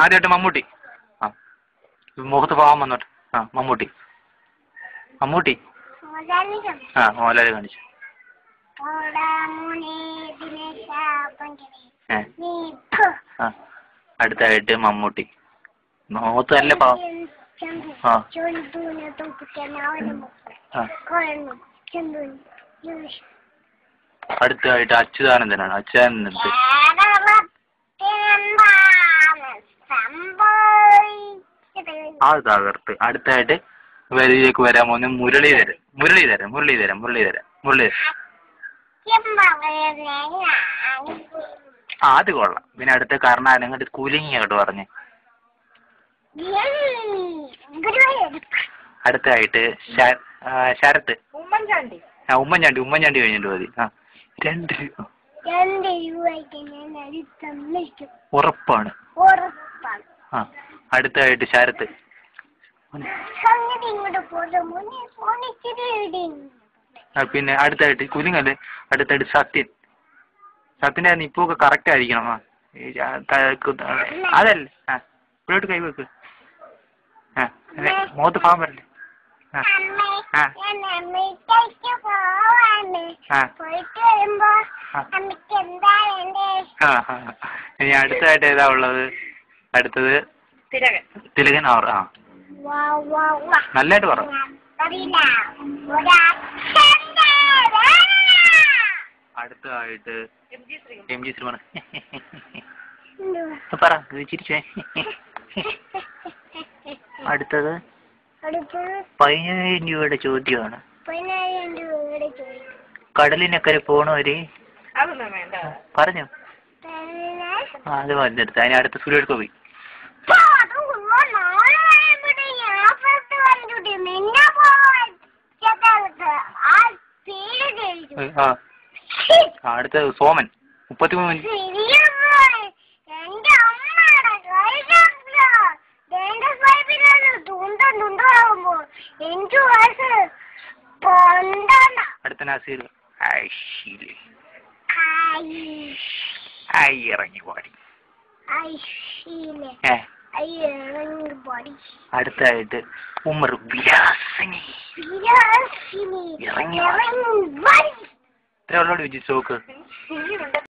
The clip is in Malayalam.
ആദ്യമായിട്ട് മമ്മൂട്ടി. ആ മുഖത്ത് പാവം വന്നോട്ടെ. ആ മമ്മൂട്ടി. മമ്മൂട്ടി. ആ മോഹൻലാൽ കാണിച്ചു. ആ അടുത്തായിട്ട് മമ്മൂട്ടി. മുഖത്ത് നല്ല പാവം. ആ അടുത്തായിട്ട് അച്യുതാനന്ദനാണ്. അച്യുതാനന്ദൻ അത് തകർത്ത്. അടുത്തായിട്ട് വരിയിലേക്ക് വരാൻ പോകുന്ന മുരളീധരൻ. മുരളീധരൻ മുരളീധരൻ മുരളീധരൻ മുരളീധരൻ. ആ അത് കൊള്ളാം. പിന്നെ അടുത്ത കർണാടക അങ്ങോട്ട് കൂലിങ് അങ്ങോട്ട് പറഞ്ഞ്. അടുത്തായിട്ട് ശരത്ത്. ആ ഉമ്മൻചാണ്ടി. ഉമ്മൻചാണ്ടി കഴിഞ്ഞിട്ട് മതി. ആ 2 ഉറപ്പാണ്. ആ അടുത്തായിട്ട് ശരത്ത്. പിന്നെ അടുത്തായിട്ട് കുലിങ്ങല്ലേ. അടുത്തായിട്ട് സത്യൻ. സത്യൻ്റെ ഇപ്പൊ ഒക്കെ കറക്റ്റ് ആയിരിക്കണം. ആ അതല്ലേ. ആ ഇപ്പോഴോട്ട് കൈവെക്ക്. ആ മുഖത്ത് പാവം വരല്ലേ. ആ ഇനി അടുത്തായിട്ട് ഏതാ ഉള്ളത്? അടുത്തത് തിലകൻ. അവർ ആ നല്ലതായിട്ട് പറ. അടുത്തതായിട്ട് MG ശ്രീകുമാർ. പറ ചിരിച്ചേ. അടുത്തത് 10,000 രൂപയുടെ ചോദ്യമാണ്. കടലിനക്കരെ പോണവര് പറഞ്ഞു. ആ അത് വന്നെടുത്ത്. അതിന് അടുത്ത സുരേഷ് ഗോപി. ആ അടുത്തത് സോമൻ. 33 മിനിറ്റ്. അടുത്ത നസീർ. ഇറങ്ങി പാടി. അടുത്തായിട്ട് ഉമർ വിലാസിനി. ഇറങ്ങി ഇത്ര ഉള്ളോട് വിജയിച്ചു നോക്ക്.